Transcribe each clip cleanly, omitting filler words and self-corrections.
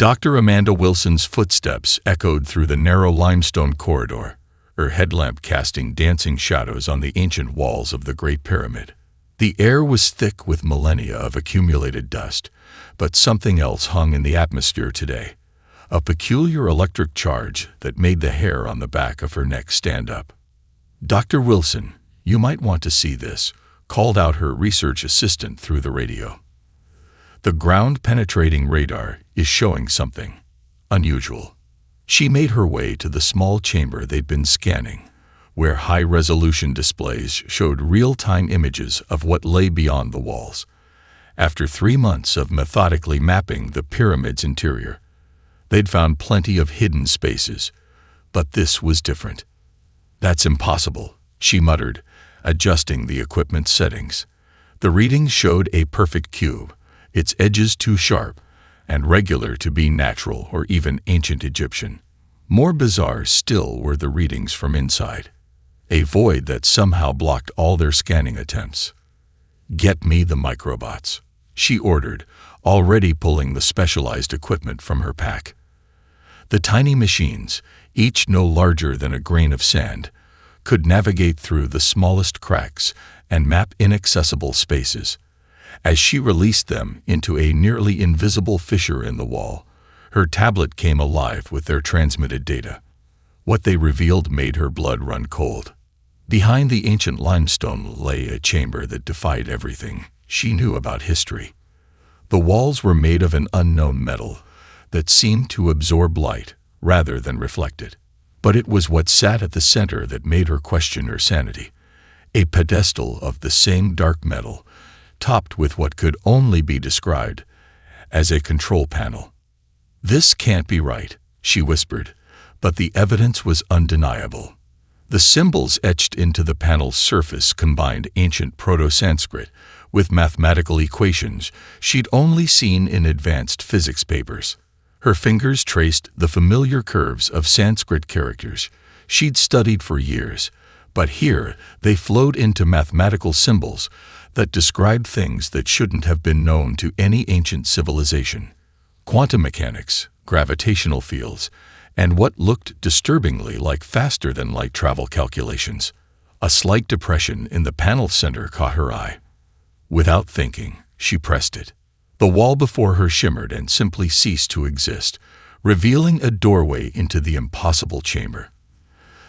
Dr. Amanda Wilson's footsteps echoed through the narrow limestone corridor, her headlamp casting dancing shadows on the ancient walls of the Great Pyramid. The air was thick with millennia of accumulated dust, but something else hung in the atmosphere today, a peculiar electric charge that made the hair on the back of her neck stand up. "Dr. Wilson, you might want to see this," called out her research assistant through the radio. "The ground-penetrating radar is showing something unusual." She made her way to the small chamber they'd been scanning, where high-resolution displays showed real-time images of what lay beyond the walls. After 3 months of methodically mapping the pyramid's interior, they'd found plenty of hidden spaces, but this was different. "That's impossible," she muttered, adjusting the equipment settings. The readings showed a perfect cube, its edges too sharp and regular to be natural or even ancient Egyptian. More bizarre still were the readings from inside, a void that somehow blocked all their scanning attempts. "Get me the microbots," she ordered, already pulling the specialized equipment from her pack. The tiny machines, each no larger than a grain of sand, could navigate through the smallest cracks and map inaccessible spaces. As she released them into a nearly invisible fissure in the wall, her tablet came alive with their transmitted data. What they revealed made her blood run cold. Behind the ancient limestone lay a chamber that defied everything she knew about history. The walls were made of an unknown metal that seemed to absorb light rather than reflect it. But it was what sat at the center that made her question her sanity. A pedestal of the same dark metal, topped with what could only be described as a control panel. "This can't be right," she whispered, but the evidence was undeniable. The symbols etched into the panel's surface combined ancient Proto-Sanskrit with mathematical equations she'd only seen in advanced physics papers. Her fingers traced the familiar curves of Sanskrit characters she'd studied for years, but here they flowed into mathematical symbols that described things that shouldn't have been known to any ancient civilization. Quantum mechanics, gravitational fields, and what looked disturbingly like faster-than-light travel calculations. A slight depression in the panel center caught her eye. Without thinking, she pressed it. The wall before her shimmered and simply ceased to exist, revealing a doorway into the impossible chamber.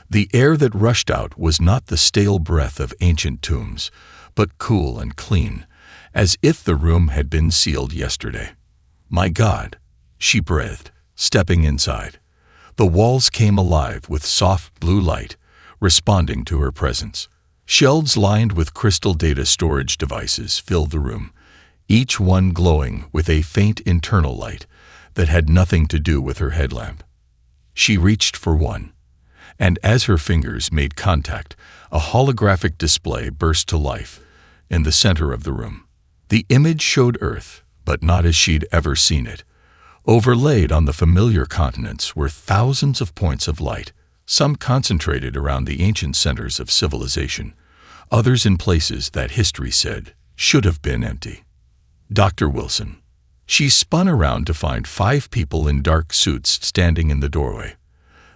The air that rushed out was not the stale breath of ancient tombs, but cool and clean, as if the room had been sealed yesterday. "My God," she breathed, stepping inside. The walls came alive with soft blue light, responding to her presence. Shelves lined with crystal data storage devices filled the room, each one glowing with a faint internal light that had nothing to do with her headlamp. She reached for one, and as her fingers made contact, a holographic display burst to life in the center of the room. The image showed Earth, but not as she'd ever seen it. Overlaid on the familiar continents were thousands of points of light, some concentrated around the ancient centers of civilization, others in places that history said should have been empty. "Dr. Wilson." She spun around to find 5 people in dark suits standing in the doorway.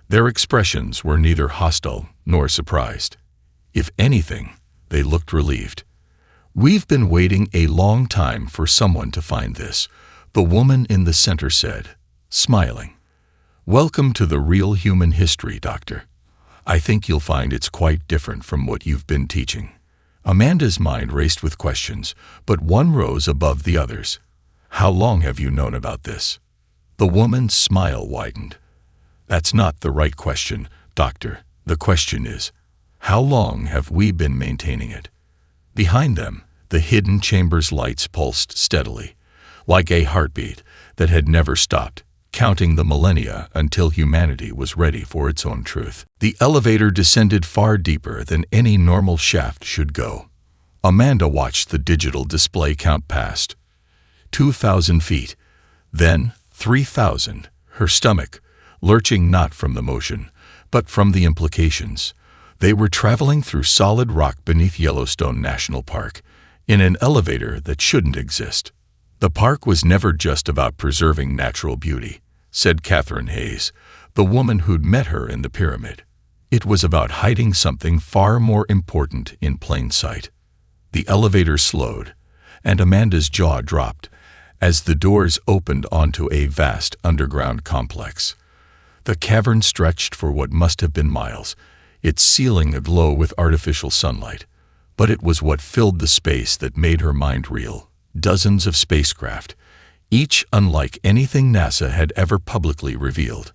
Their expressions were neither hostile nor surprised. If anything, they looked relieved. "We've been waiting a long time for someone to find this," the woman in the center said, smiling. "Welcome to the real human history, Doctor. I think you'll find it's quite different from what you've been teaching." Amanda's mind raced with questions, but one rose above the others. "How long have you known about this?" The woman's smile widened. "That's not the right question, Doctor. The question is, how long have we been maintaining it?" Behind them, the hidden chamber's lights pulsed steadily, like a heartbeat that had never stopped, counting the millennia until humanity was ready for its own truth. The elevator descended far deeper than any normal shaft should go. Amanda watched the digital display count past 2,000 feet, then 3,000, her stomach lurching not from the motion, but from the implications. They were traveling through solid rock beneath Yellowstone National Park, in an elevator that shouldn't exist. The park was never just about preserving natural beauty. said Catherine Hayes, the woman who'd met her in the pyramid. It was about hiding something far more important in plain sight. The elevator slowed, and Amanda's jaw dropped as the doors opened onto a vast underground complex. The cavern stretched for what must have been miles, its ceiling aglow with artificial sunlight. But it was what filled the space that made her mind reel. Dozens of spacecraft, each unlike anything NASA had ever publicly revealed.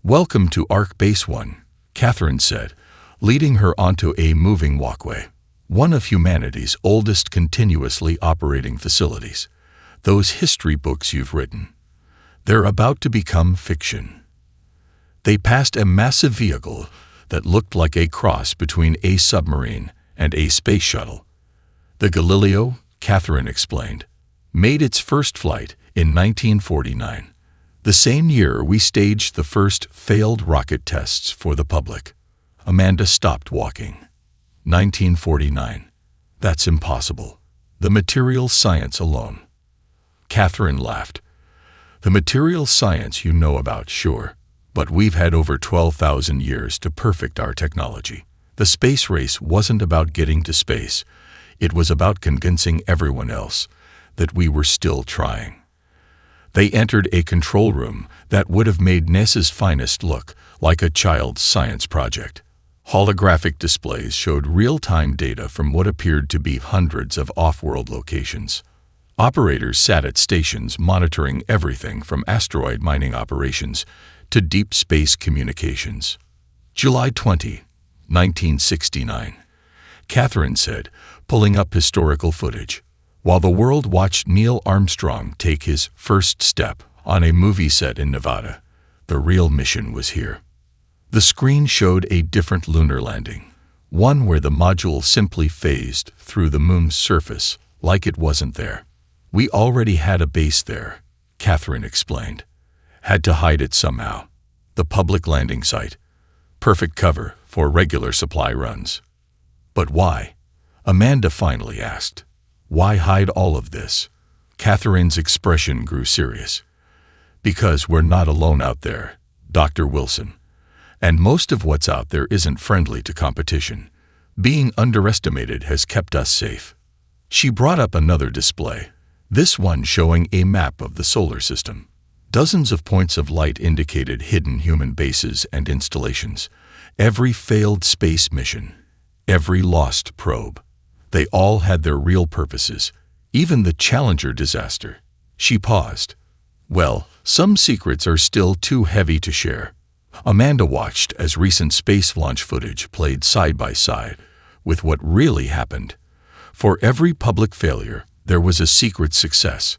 "Welcome to Arc Base 1, Catherine said, leading her onto a moving walkway. One of humanity's oldest continuously operating facilities. Those history books you've written. They're about to become fiction." They passed a massive vehicle that looked like a cross between a submarine and a space shuttle. The Galileo, Catherine explained, made its first flight in 1949, the same year we staged the first failed rocket tests for the public. Amanda stopped walking. 1949. That's impossible. The material science alone. Catherine laughed. The material science you know about, sure, but we've had over 12,000 years to perfect our technology. The space race wasn't about getting to space. It was about convincing everyone else that we were still trying. They entered a control room that would have made NASA's finest look like a child's science project. Holographic displays showed real-time data from what appeared to be hundreds of off-world locations. Operators sat at stations monitoring everything from asteroid mining operations to deep space communications. July 20, 1969. Catherine said, pulling up historical footage. While the world watched Neil Armstrong take his first step on a movie set in Nevada, the real mission was here. The screen showed a different lunar landing, one where the module simply phased through the moon's surface like it wasn't there. We already had a base there, Catherine explained. Had to hide it somehow. The public landing site. Perfect cover for regular supply runs. But why? Amanda finally asked. Why hide all of this? Catherine's expression grew serious. Because we're not alone out there, Dr. Wilson. And most of what's out there isn't friendly to competition. Being underestimated has kept us safe. She brought up another display, this one showing a map of the solar system. Dozens of points of light indicated hidden human bases and installations. Every failed space mission, every lost probe. They all had their real purposes, even the Challenger disaster. She paused. Well, some secrets are still too heavy to share. Amanda watched as recent space launch footage played side by side with what really happened. For every public failure, there was a secret success.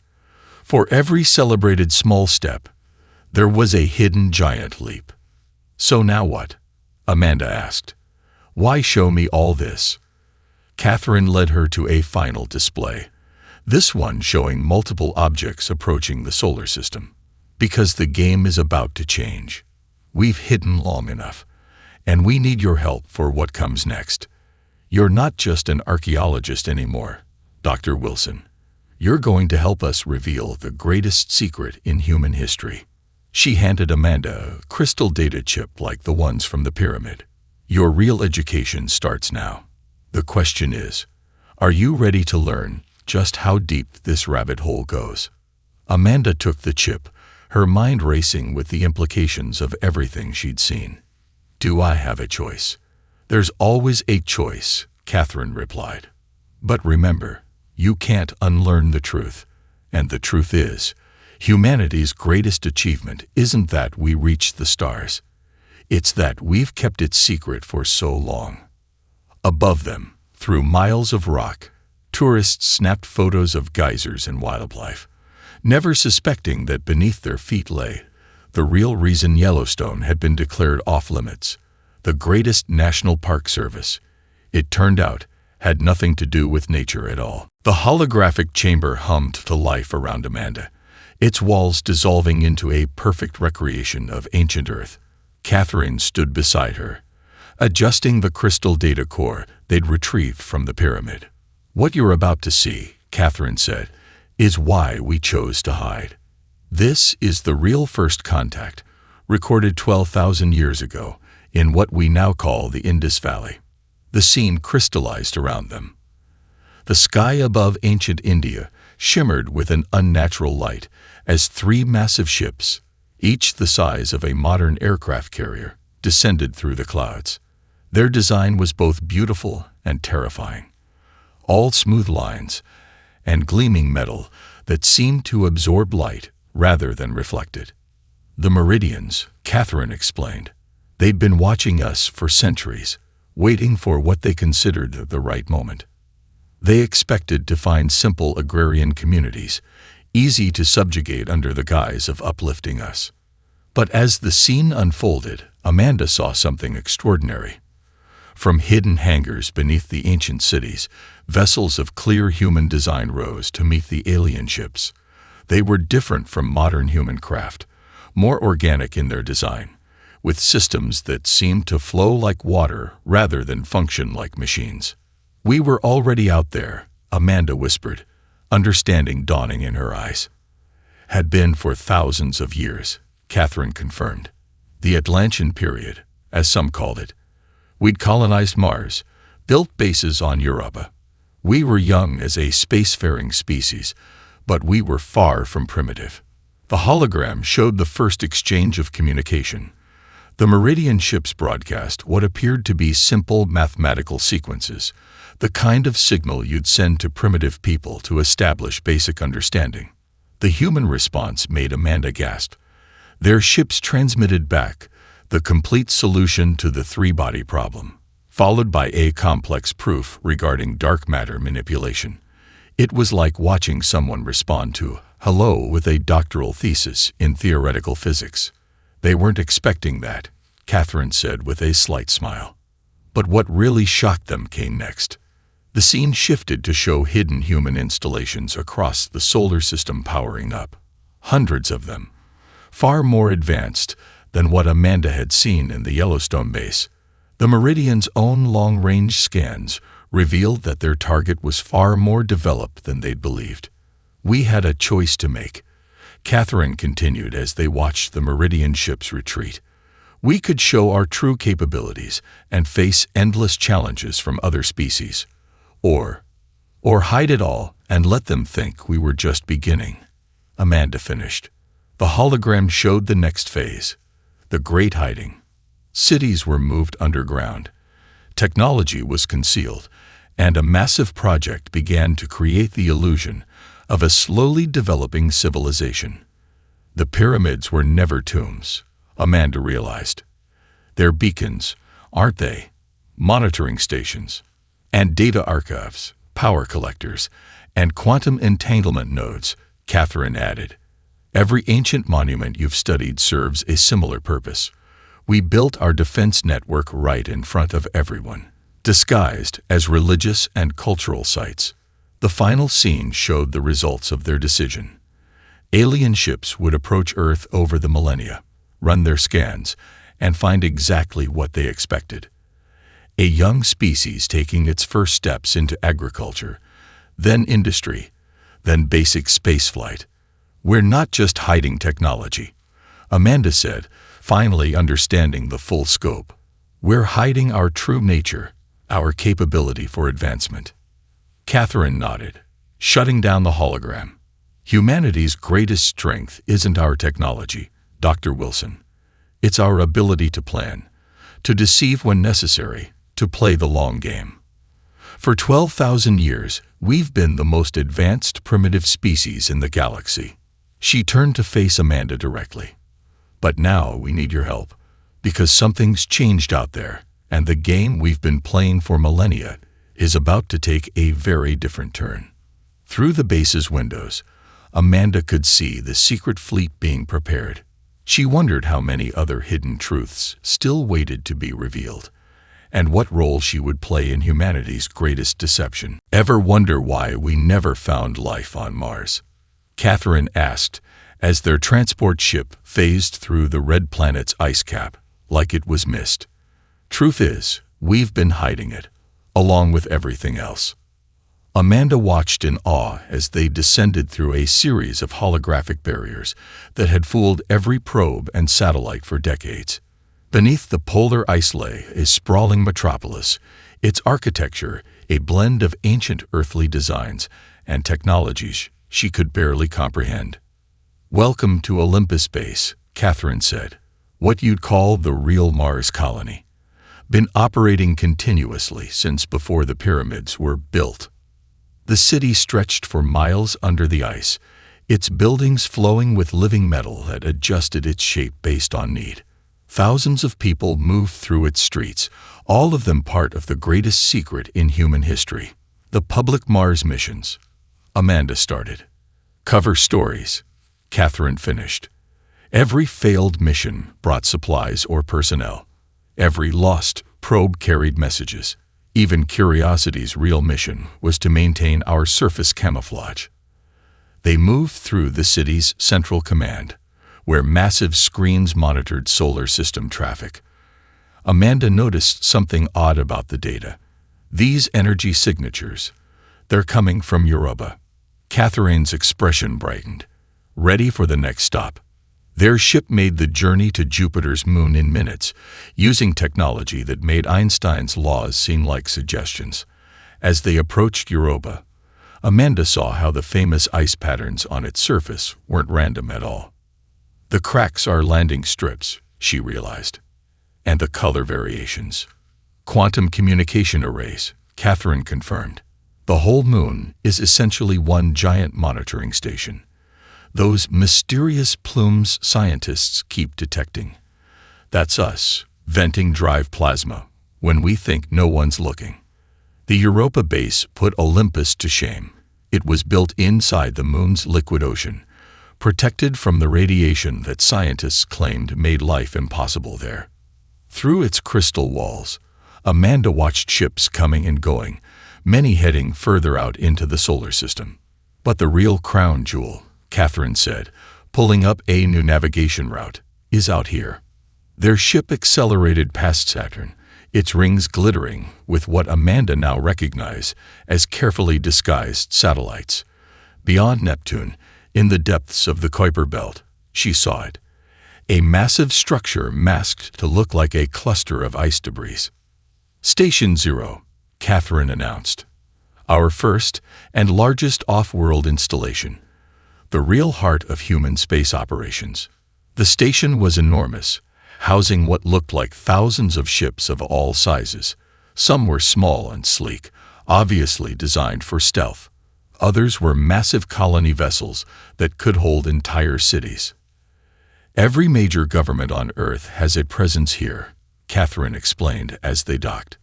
For every celebrated small step, there was a hidden giant leap. So now what? Amanda asked. Why show me all this? Catherine led her to a final display, this one showing multiple objects approaching the solar system. Because the game is about to change. We've hidden long enough, and we need your help for what comes next. You're not just an archaeologist anymore, Dr. Wilson. You're going to help us reveal the greatest secret in human history. She handed Amanda a crystal data chip like the ones from the pyramid. Your real education starts now. The question is, are you ready to learn just how deep this rabbit hole goes? Amanda took the chip, her mind racing with the implications of everything she'd seen. Do I have a choice? There's always a choice, Catherine replied. But remember, you can't unlearn the truth. And the truth is, humanity's greatest achievement isn't that we reached the stars. It's that we've kept it secret for so long. Above them, through miles of rock, tourists snapped photos of geysers and wildlife, never suspecting that beneath their feet lay the real reason Yellowstone had been declared off-limits, the greatest national park service. It turned out, had nothing to do with nature at all. The holographic chamber hummed to life around Amanda, its walls dissolving into a perfect recreation of ancient Earth. Catherine stood beside her, adjusting the crystal data core they'd retrieved from the pyramid. What you're about to see, Catherine said, is why we chose to hide. This is the real first contact, recorded 12,000 years ago in what we now call the Indus Valley. The scene crystallized around them. The sky above ancient India shimmered with an unnatural light as three massive ships, each the size of a modern aircraft carrier, descended through the clouds. Their design was both beautiful and terrifying. All smooth lines and gleaming metal that seemed to absorb light rather than reflect it. The Meridians, Catherine explained. They'd been watching us for centuries, waiting for what they considered the right moment. They expected to find simple agrarian communities, easy to subjugate under the guise of uplifting us. But as the scene unfolded, Amanda saw something extraordinary. From hidden hangars beneath the ancient cities, vessels of clear human design rose to meet the alien ships. They were different from modern human craft, more organic in their design, with systems that seemed to flow like water rather than function like machines. "We were already out there," Amanda whispered, understanding dawning in her eyes. "Had been for thousands of years," Catherine confirmed. "The Atlantean period, as some called it. We'd colonized Mars, built bases on Europa. We were young as a spacefaring species, but we were far from primitive." The hologram showed the first exchange of communication. The Meridian ships broadcast what appeared to be simple mathematical sequences, the kind of signal you'd send to primitive people to establish basic understanding. The human response made Amanda gasp. Their ships transmitted back the complete solution to the three-body problem, followed by a complex proof regarding dark matter manipulation. It was like watching someone respond to hello with a doctoral thesis in theoretical physics. They weren't expecting that, Catherine said with a slight smile. But what really shocked them came next. The scene shifted to show hidden human installations across the solar system powering up. Hundreds of them, far more advanced than what Amanda had seen in the Yellowstone base. The Meridian's own long-range scans revealed that their target was far more developed than they'd believed. "We had a choice to make," Catherine continued as they watched the Meridian ships retreat. "We could show our true capabilities and face endless challenges from other species, or hide it all and let them think we were just beginning." Amanda finished. The hologram showed the next phase, the Great Hiding. Cities were moved underground. Technology was concealed, and a massive project began to create the illusion of a slowly developing civilization. The pyramids were never tombs, Amanda realized. They're beacons, aren't they? Monitoring stations, and data archives, power collectors, and quantum entanglement nodes, Catherine added. Every ancient monument you've studied serves a similar purpose. We built our defense network right in front of everyone, disguised as religious and cultural sites. The final scene showed the results of their decision. Alien ships would approach Earth over the millennia, run their scans, and find exactly what they expected. A young species taking its first steps into agriculture, then industry, then basic spaceflight. "We're not just hiding technology," Amanda said, finally understanding the full scope. "We're hiding our true nature, our capability for advancement." Catherine nodded, shutting down the hologram. "Humanity's greatest strength isn't our technology, Dr. Wilson. It's our ability to plan, to deceive when necessary, to play the long game. For 12,000 years, we've been the most advanced primitive species in the galaxy." She turned to face Amanda directly. "But now we need your help, because something's changed out there, and the game we've been playing for millennia is about to take a very different turn." Through the base's windows, Amanda could see the secret fleet being prepared. She wondered how many other hidden truths still waited to be revealed, and what role she would play in humanity's greatest deception. "Ever wonder why we never found life on Mars?" Catherine asked, as their transport ship phased through the red planet's ice cap, like it was mist. "Truth is, we've been hiding it, along with everything else." Amanda watched in awe as they descended through a series of holographic barriers that had fooled every probe and satellite for decades. Beneath the polar ice lay a sprawling metropolis, its architecture a blend of ancient earthly designs and technologies she could barely comprehend. "Welcome to Olympus Base," Catherine said. "What you'd call the real Mars colony. Been operating continuously since before the pyramids were built." The city stretched for miles under the ice, its buildings flowing with living metal that adjusted its shape based on need. Thousands of people moved through its streets, all of them part of the greatest secret in human history, the public Mars missions. Amanda started. "Cover stories," Catherine finished. Every failed mission brought supplies or personnel. Every lost probe carried messages. Even Curiosity's real mission was to maintain our surface camouflage. They moved through the city's central command, where massive screens monitored solar system traffic. Amanda noticed something odd about the data. These energy signatures, they're coming from Europa. Catherine's expression brightened. Ready for the next stop. Their ship made the journey to Jupiter's moon in minutes, using technology that made Einstein's laws seem like suggestions. As they approached Europa, Amanda saw how the famous ice patterns on its surface weren't random at all. The cracks are landing strips, she realized. And the color variations. Quantum communication arrays, Catherine confirmed. The whole moon is essentially one giant monitoring station. Those mysterious plumes scientists keep detecting. That's us, venting drive plasma, when we think no one's looking. The Europa base put Olympus to shame. It was built inside the moon's liquid ocean, protected from the radiation that scientists claimed made life impossible there. Through its crystal walls, Amanda watched ships coming and going, many heading further out into the solar system. But the real crown jewel, Catherine said, pulling up a new navigation route, is out here. Their ship accelerated past Saturn, its rings glittering with what Amanda now recognized as carefully disguised satellites. Beyond Neptune, in the depths of the Kuiper Belt, she saw it. A massive structure masked to look like a cluster of ice debris. "Station Zero," Catherine announced. "Our first and largest off-world installation. The real heart of human space operations." The station was enormous, housing what looked like thousands of ships of all sizes. Some were small and sleek, obviously designed for stealth. Others were massive colony vessels that could hold entire cities. "Every major government on Earth has a presence here," Catherine explained as they docked.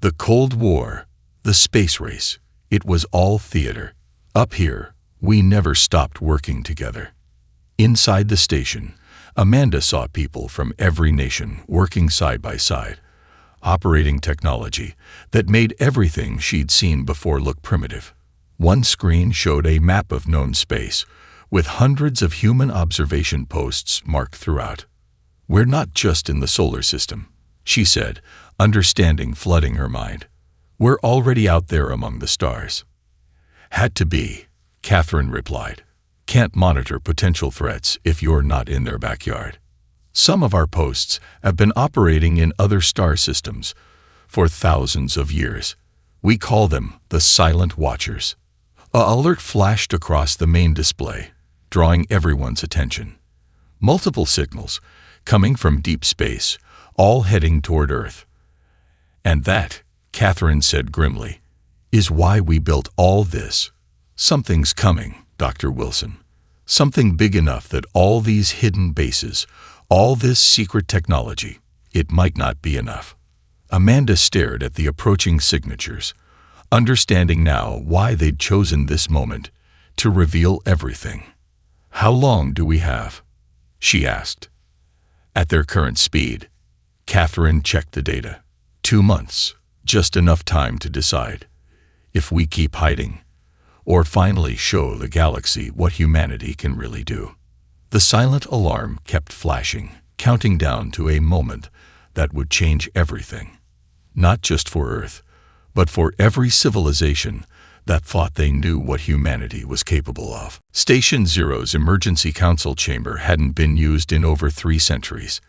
"The Cold War, the space race, it was all theater. Up here, we never stopped working together." Inside the station, Amanda saw people from every nation working side by side, operating technology that made everything she'd seen before look primitive. One screen showed a map of known space, with hundreds of human observation posts marked throughout. "We're not just in the solar system," she said, understanding flooding her mind. "We're already out there among the stars." "Had to be," Catherine replied. "Can't monitor potential threats if you're not in their backyard." Some of our posts have been operating in other star systems for thousands of years. We call them the Silent Watchers. A alert flashed across the main display, drawing everyone's attention. Multiple signals, coming from deep space, all heading toward Earth. "And that," Catherine said grimly, "is why we built all this. Something's coming, Dr. Wilson. Something big enough that all these hidden bases, all this secret technology, it might not be enough." Amanda stared at the approaching signatures, understanding now why they'd chosen this moment to reveal everything. "How long do we have?" she asked. "At their current speed," Catherine checked the data. 2 months, just enough time to decide. If we keep hiding, or finally show the galaxy what humanity can really do. The silent alarm kept flashing, counting down to a moment that would change everything. Not just for Earth, but for every civilization that thought they knew what humanity was capable of. Station Zero's emergency council chamber hadn't been used in over 3 centuries.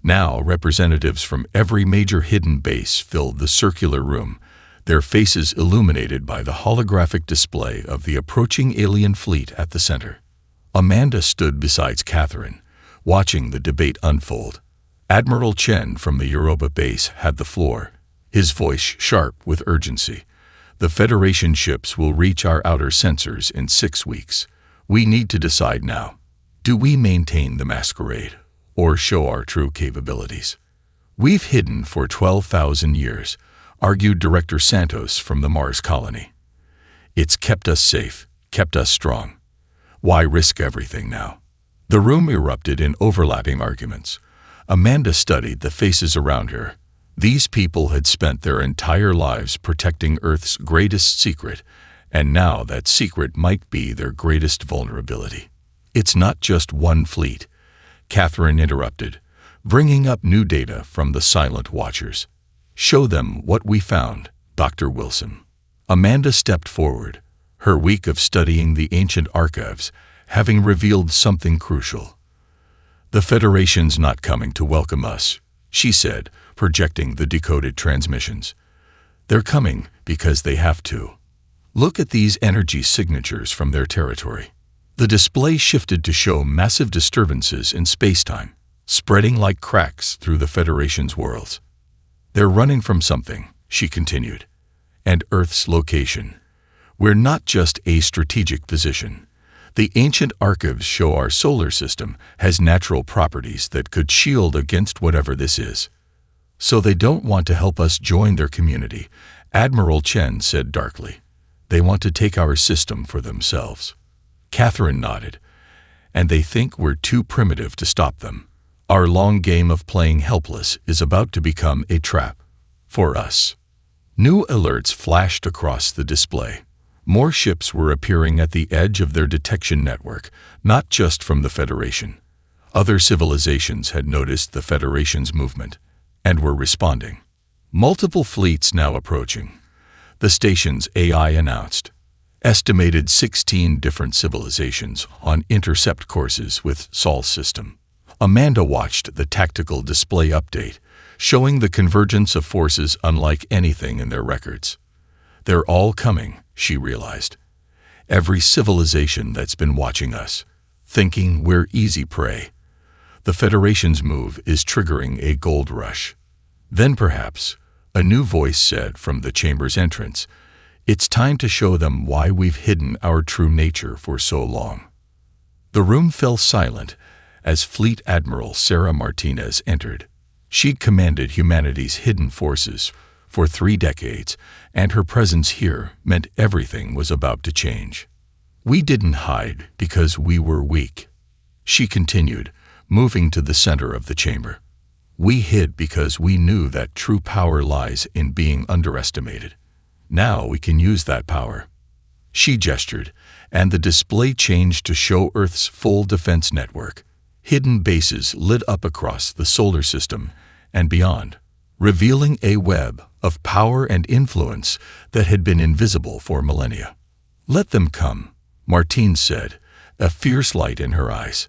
Now, representatives from every major hidden base filled the circular room, their faces illuminated by the holographic display of the approaching alien fleet at the center. Amanda stood beside Catherine, watching the debate unfold. Admiral Chen from the Europa base had the floor, his voice sharp with urgency. The Federation ships will reach our outer sensors in 6 weeks. We need to decide now. Do we maintain the masquerade, or show our true capabilities? We've hidden for 12,000 years, argued Director Santos from the Mars colony. It's kept us safe, kept us strong. Why risk everything now? The room erupted in overlapping arguments. Amanda studied the faces around her. These people had spent their entire lives protecting Earth's greatest secret, and now that secret might be their greatest vulnerability. It's not just one fleet, Catherine interrupted, bringing up new data from the Silent Watchers. Show them what we found, Dr. Wilson. Amanda stepped forward, her week of studying the ancient archives having revealed something crucial. The Federation's not coming to welcome us, she said, projecting the decoded transmissions. They're coming because they have to. Look at these energy signatures from their territory. The display shifted to show massive disturbances in spacetime, spreading like cracks through the Federation's worlds. They're running from something, she continued, and Earth's location. We're not just a strategic position. The ancient archives show our solar system has natural properties that could shield against whatever this is. So they don't want to help us join their community, Admiral Chen said darkly. They want to take our system for themselves. Catherine nodded. And they think we're too primitive to stop them. Our long game of playing helpless is about to become a trap. For us. New alerts flashed across the display. More ships were appearing at the edge of their detection network, not just from the Federation. Other civilizations had noticed the Federation's movement and were responding. Multiple fleets now approaching. The station's AI announced. Estimated 16 different civilizations on intercept courses with Sol's system. Amanda watched the tactical display update, showing the convergence of forces unlike anything in their records. They're all coming, she realized. Every civilization that's been watching us, thinking we're easy prey. The Federation's move is triggering a gold rush. Then perhaps, a new voice said from the chamber's entrance, it's time to show them why we've hidden our true nature for so long. The room fell silent as Fleet Admiral Sarah Martinez entered. She'd commanded humanity's hidden forces for 3 decades, and her presence here meant everything was about to change. We didn't hide because we were weak, she continued, moving to the center of the chamber. We hid because we knew that true power lies in being underestimated. Now we can use that power. She gestured, and the display changed to show Earth's full defense network. Hidden bases lit up across the solar system and beyond, revealing a web of power and influence that had been invisible for millennia. Let them come, Martine said, a fierce light in her eyes.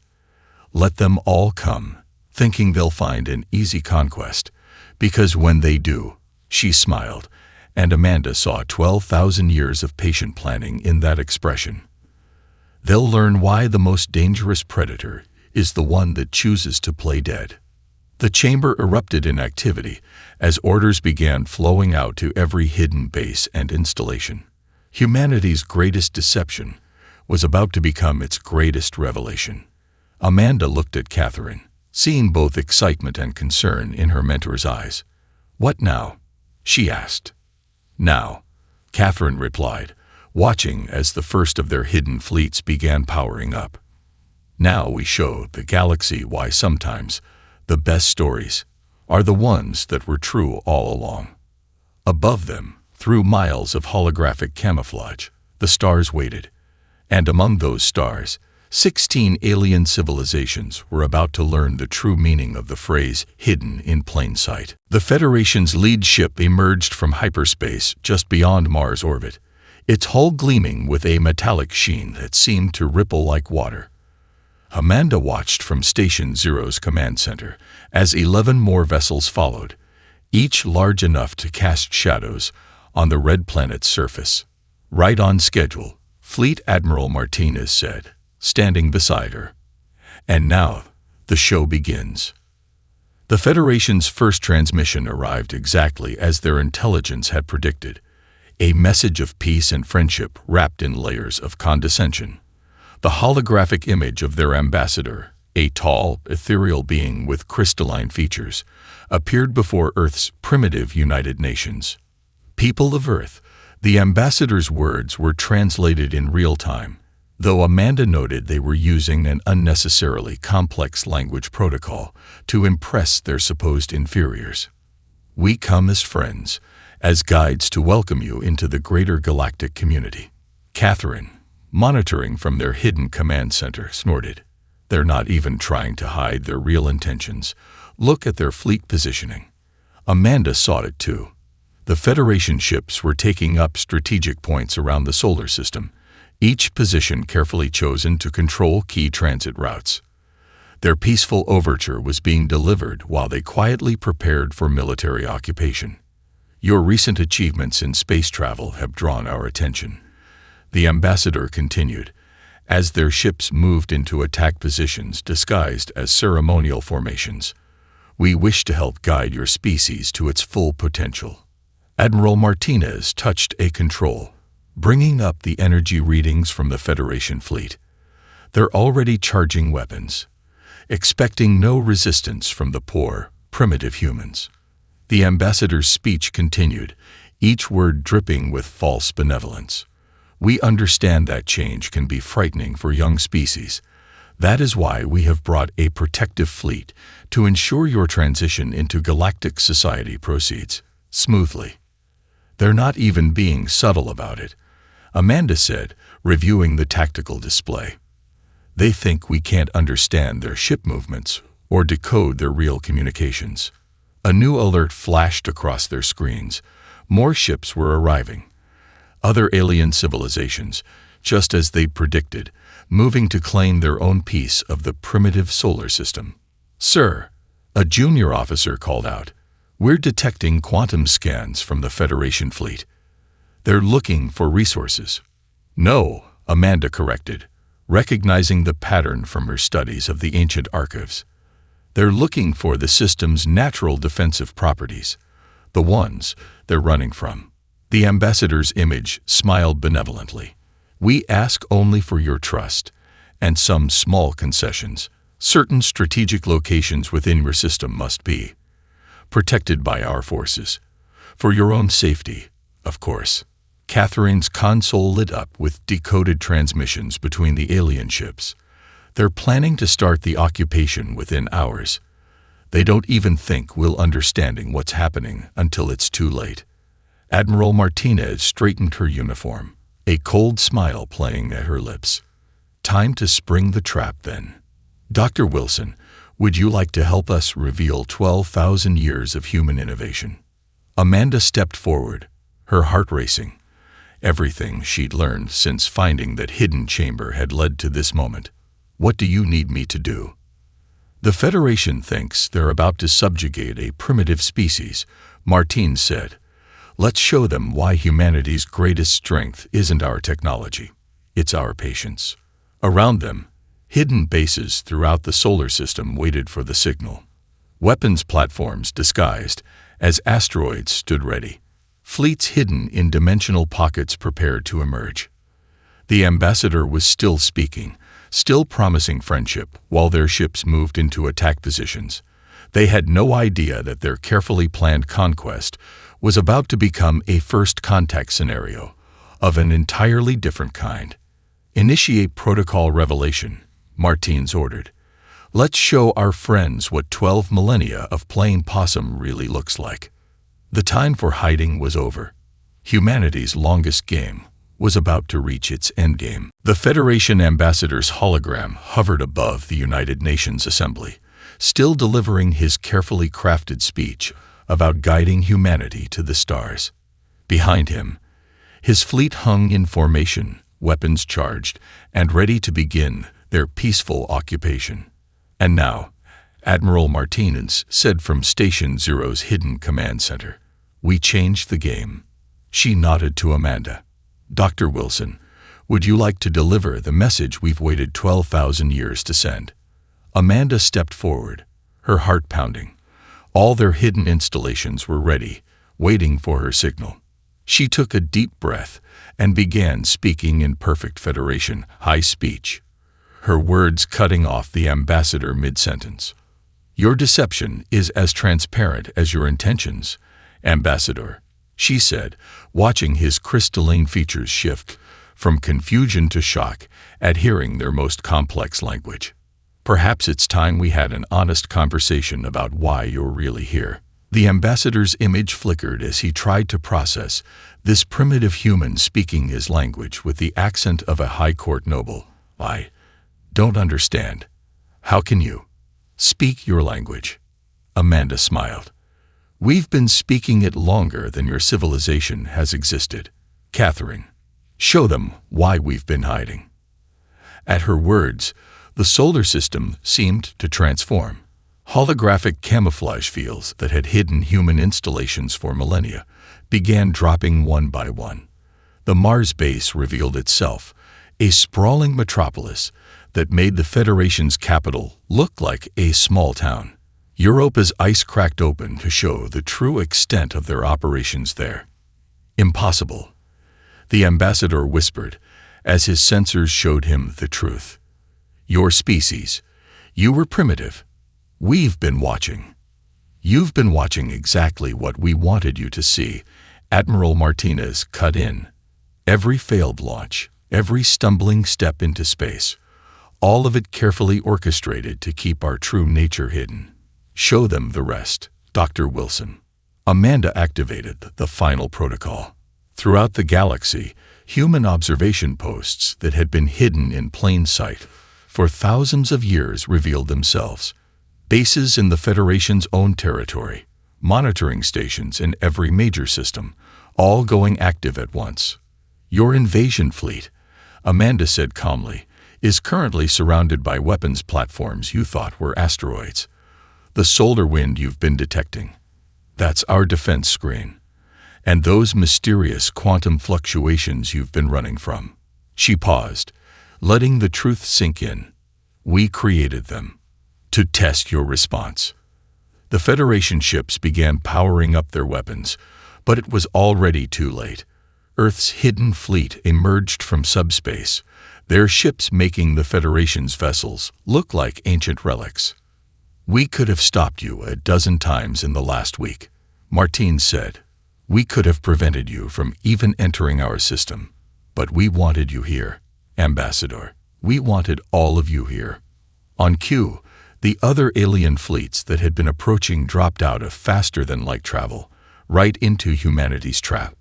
Let them all come, thinking they'll find an easy conquest, because when they do, she smiled, and Amanda saw 12,000 years of patient planning in that expression. They'll learn why the most dangerous predator is the one that chooses to play dead. The chamber erupted in activity as orders began flowing out to every hidden base and installation. Humanity's greatest deception was about to become its greatest revelation. Amanda looked at Catherine, seeing both excitement and concern in her mentor's eyes. What now? She asked. Now, Catherine replied, watching as the first of their hidden fleets began powering up. Now we show the galaxy why sometimes the best stories are the ones that were true all along. Above them, through miles of holographic camouflage, the stars waited, and among those stars, 16 alien civilizations were about to learn the true meaning of the phrase hidden in plain sight. The Federation's lead ship emerged from hyperspace just beyond Mars' orbit, its hull gleaming with a metallic sheen that seemed to ripple like water. Amanda watched from Station Zero's command center as 11 more vessels followed, each large enough to cast shadows on the red planet's surface. "Right on schedule," Fleet Admiral Martinez said, standing beside her. "And now, the show begins." The Federation's first transmission arrived exactly as their intelligence had predicted, a message of peace and friendship wrapped in layers of condescension. The holographic image of their ambassador, a tall, ethereal being with crystalline features, appeared before Earth's primitive United Nations. "People of Earth," the ambassador's words were translated in real time, though Amanda noted they were using an unnecessarily complex language protocol to impress their supposed inferiors. "We come as friends, as guides to welcome you into the greater galactic community." Catherine, monitoring from their hidden command center, snorted. "They're not even trying to hide their real intentions. Look at their fleet positioning." Amanda saw it too. The Federation ships were taking up strategic points around the solar system, each position carefully chosen to control key transit routes. Their peaceful overture was being delivered while they quietly prepared for military occupation. "Your recent achievements in space travel have drawn our attention," the ambassador continued, as their ships moved into attack positions disguised as ceremonial formations. "We wish to help guide your species to its full potential." Admiral Martinez touched a control, bringing up the energy readings from the Federation fleet. "They're already charging weapons, expecting no resistance from the poor, primitive humans." The ambassador's speech continued, each word dripping with false benevolence. "We understand that change can be frightening for young species. That is why we have brought a protective fleet to ensure your transition into galactic society proceeds smoothly." "They're not even being subtle about it," Amanda said, reviewing the tactical display. "They think we can't understand their ship movements or decode their real communications." A new alert flashed across their screens. More ships were arriving. Other alien civilizations, just as they'd predicted, moving to claim their own piece of the primitive solar system. "Sir," a junior officer called out, "we're detecting quantum scans from the Federation fleet. They're looking for resources." "No," Amanda corrected, recognizing the pattern from her studies of the ancient archives. "They're looking for the system's natural defensive properties, the ones they're running from." The ambassador's image smiled benevolently. "We ask only for your trust, and some small concessions. Certain strategic locations within your system must be protected by our forces. For your own safety, of course." Catherine's console lit up with decoded transmissions between the alien ships. "They're planning to start the occupation within hours. They don't even think we'll understanding what's happening until it's too late." Admiral Martinez straightened her uniform, a cold smile playing at her lips. "Time to spring the trap then. Dr. Wilson, would you like to help us reveal 12,000 years of human innovation?" Amanda stepped forward, her heart racing. Everything she'd learned since finding that hidden chamber had led to this moment. "What do you need me to do?" "The Federation thinks they're about to subjugate a primitive species," Martine said. "Let's show them why humanity's greatest strength isn't our technology, it's our patience." Around them, hidden bases throughout the solar system waited for the signal. Weapons platforms disguised as asteroids stood ready. Fleets hidden in dimensional pockets prepared to emerge. The ambassador was still speaking, still promising friendship while their ships moved into attack positions. They had no idea that their carefully planned conquest was about to become a first contact scenario of an entirely different kind. "Initiate protocol revelation," Martins ordered. "Let's show our friends what 12 millennia of playing possum really looks like." The time for hiding was over. Humanity's longest game was about to reach its endgame. The Federation ambassador's hologram hovered above the United Nations Assembly, still delivering his carefully crafted speech about guiding humanity to the stars. Behind him, His fleet hung in formation, weapons charged, and ready to begin their peaceful occupation. And now, Admiral Martinez said from Station Zero's hidden command center, "We changed the game." She nodded to Amanda. "Dr. Wilson, would you like to deliver the message we've waited 12,000 years to send?" Amanda stepped forward, her heart pounding. All their hidden installations were ready, waiting for her signal. She took a deep breath and began speaking in perfect Federation high speech, her words cutting off the ambassador mid-sentence. "Your deception is as transparent as your intentions, Ambassador," she said, watching his crystalline features shift from confusion to shock at hearing their most complex language. "Perhaps it's time we had an honest conversation about why you're really here." The ambassador's image flickered as he tried to process this primitive human speaking his language with the accent of a high court noble. "I don't understand. How can you speak your language?" Amanda smiled. "We've been speaking it longer than your civilization has existed. Catherine, show them why we've been hiding." At her words, the solar system seemed to transform. Holographic camouflage fields that had hidden human installations for millennia began dropping one by one. The Mars base revealed itself, a sprawling metropolis that made the Federation's capital look like a small town. Europa's ice cracked open to show the true extent of their operations there. "Impossible," the ambassador whispered as his sensors showed him the truth. "Your species, you were primitive. We've been watching. You've been watching exactly what we wanted you to see," Admiral Martinez cut in. "Every failed launch, every stumbling step into space, all of it carefully orchestrated to keep our true nature hidden. Show them the rest, Dr. Wilson." Amanda activated the final protocol. Throughout the galaxy, human observation posts that had been hidden in plain sight for thousands of years revealed themselves. Bases in the Federation's own territory, monitoring stations in every major system, all going active at once. "Your invasion fleet," Amanda said calmly, "is currently surrounded by weapons platforms you thought were asteroids. The solar wind you've been detecting, that's our defense screen. And those mysterious quantum fluctuations you've been running from." She paused, letting the truth sink in. "We created them to test your response." The Federation ships began powering up their weapons, but it was already too late. Earth's hidden fleet emerged from subspace, their ships making the Federation's vessels look like ancient relics. "We could have stopped you a dozen times in the last week," Martine said. "We could have prevented you from even entering our system. But we wanted you here, Ambassador. We wanted all of you here." On cue, the other alien fleets that had been approaching dropped out of faster-than-light travel, right into humanity's trap.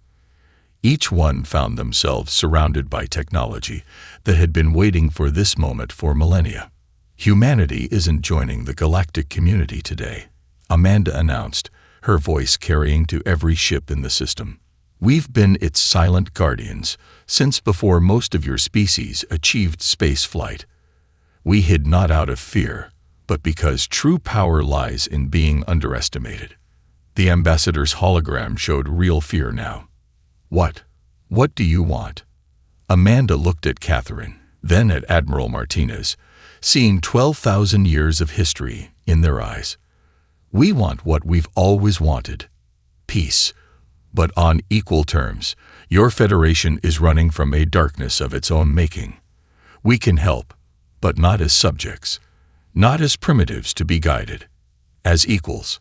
Each one found themselves surrounded by technology that had been waiting for this moment for millennia. "Humanity isn't joining the galactic community today," Amanda announced, her voice carrying to every ship in the system. "We've been its silent guardians since before most of your species achieved space flight. We hid not out of fear, but because true power lies in being underestimated." The ambassador's hologram showed real fear now. What do you want?" Amanda looked at Catherine, then at Admiral Martinez, seeing 12,000 years of history in their eyes. "We want what we've always wanted. Peace, but on equal terms. Your Federation is running from a darkness of its own making. We can help, but not as subjects, not as primitives to be guided, as equals."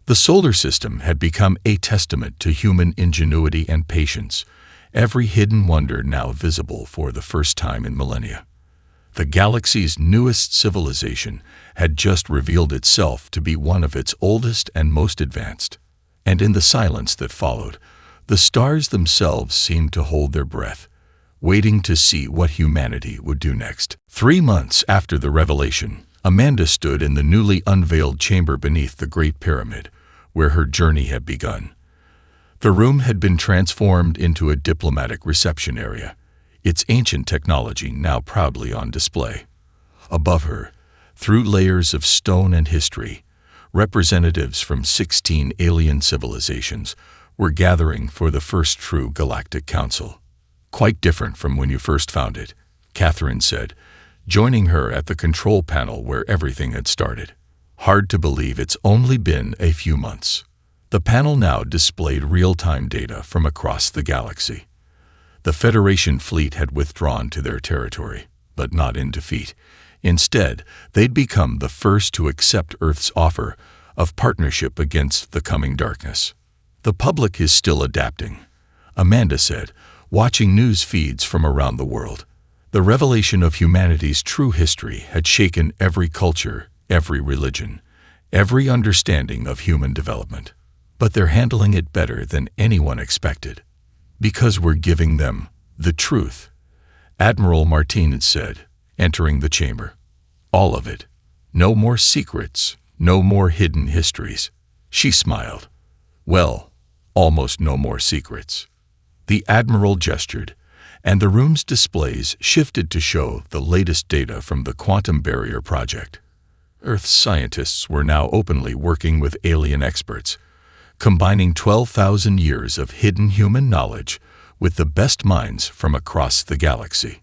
The solar system had become a testament to human ingenuity and patience, every hidden wonder now visible for the first time in millennia. The galaxy's newest civilization had just revealed itself to be one of its oldest and most advanced, and in the silence that followed, the stars themselves seemed to hold their breath, waiting to see what humanity would do next. 3 months after the revelation, Amanda stood in the newly unveiled chamber beneath the Great Pyramid, where her journey had begun. The room had been transformed into a diplomatic reception area, its ancient technology now proudly on display. Above her, through layers of stone and history, representatives from 16 alien civilizations were gathering for the first true Galactic Council. "Quite different from when you first found it," Catherine said, joining her at the control panel where everything had started. "Hard to believe it's only been a few months." The panel now displayed real-time data from across the galaxy. The Federation fleet had withdrawn to their territory, but not in defeat. Instead, they'd become the first to accept Earth's offer of partnership against the coming darkness. "The public is still adapting," Amanda said, watching news feeds from around the world. The revelation of humanity's true history had shaken every culture, every religion, every understanding of human development. But they're handling it better than anyone expected. "Because we're giving them the truth," Admiral Martinez said, entering the chamber. "All of it. No more secrets, no more hidden histories." She smiled. "Well, almost no more secrets." The Admiral gestured, and the room's displays shifted to show the latest data from the Quantum Barrier Project. Earth's scientists were now openly working with alien experts, combining 12,000 years of hidden human knowledge with the best minds from across the galaxy.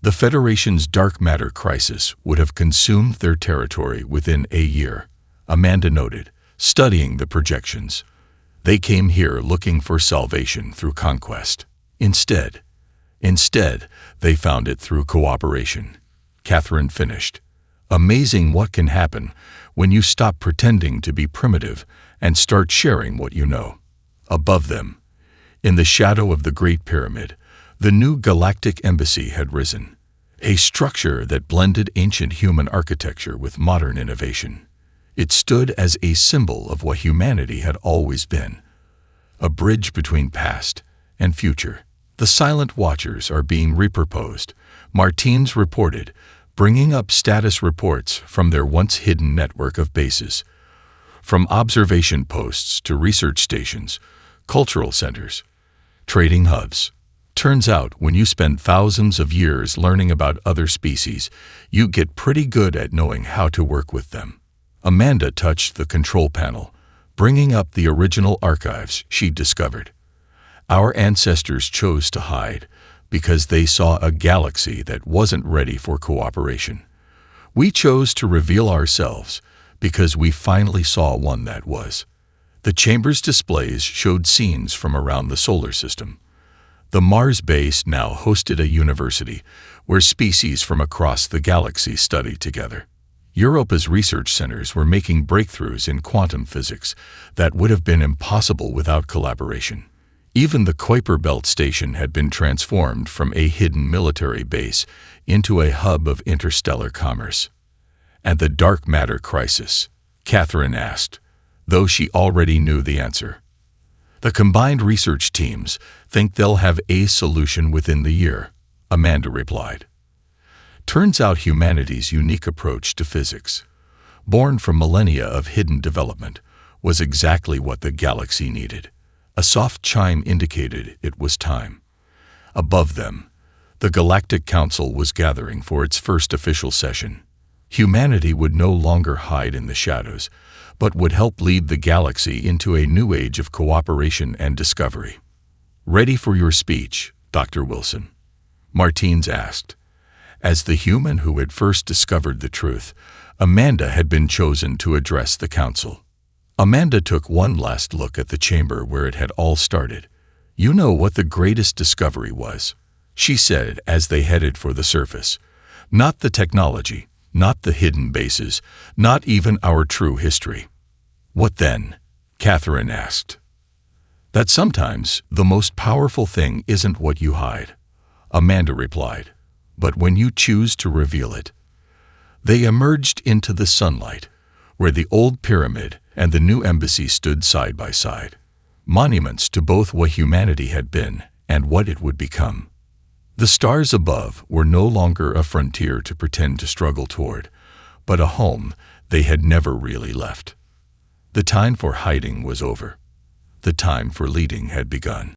The Federation's dark matter crisis would have consumed their territory within a year, Amanda noted, studying the projections. They came here looking for salvation through conquest. Instead, they found it through cooperation. Catherine finished. "Amazing what can happen when you stop pretending to be primitive and start sharing what you know." Above them, in the shadow of the Great Pyramid, the new Galactic Embassy had risen, a structure that blended ancient human architecture with modern innovation. It stood as a symbol of what humanity had always been, a bridge between past and future. "The Silent Watchers are being repurposed," Martinez reported, bringing up status reports from their once-hidden network of bases. From observation posts to research stations, cultural centers, trading hubs. Turns out, when you spend thousands of years learning about other species, you get pretty good at knowing how to work with them. Amanda touched the control panel, bringing up the original archives she'd discovered. "Our ancestors chose to hide because they saw a galaxy that wasn't ready for cooperation. We chose to reveal ourselves because we finally saw one that was." The chamber's displays showed scenes from around the solar system. The Mars base now hosted a university where species from across the galaxy studied together. Europa's research centers were making breakthroughs in quantum physics that would have been impossible without collaboration. Even the Kuiper Belt station had been transformed from a hidden military base into a hub of interstellar commerce. "And the dark matter crisis?" Catherine asked, though she already knew the answer. "The combined research teams think they'll have a solution within the year," Amanda replied. Turns out humanity's unique approach to physics, born from millennia of hidden development, was exactly what the galaxy needed. A soft chime indicated it was time. Above them, the Galactic Council was gathering for its first official session. Humanity would no longer hide in the shadows, but would help lead the galaxy into a new age of cooperation and discovery. "Ready for your speech, Dr. Wilson?" Martinez asked. As the human who had first discovered the truth, Amanda had been chosen to address the council. Amanda took one last look at the chamber where it had all started. "You know what the greatest discovery was," she said as they headed for the surface. "Not the technology, not the hidden bases, not even our true history." "What then?" Catherine asked. "That sometimes the most powerful thing isn't what you hide," Amanda replied, "but when you choose to reveal it." They emerged into the sunlight, where the old pyramid and the new embassy stood side by side, monuments to both what humanity had been and what it would become. The stars above were no longer a frontier to pretend to struggle toward, but a home they had never really left. The time for hiding was over. The time for leading had begun.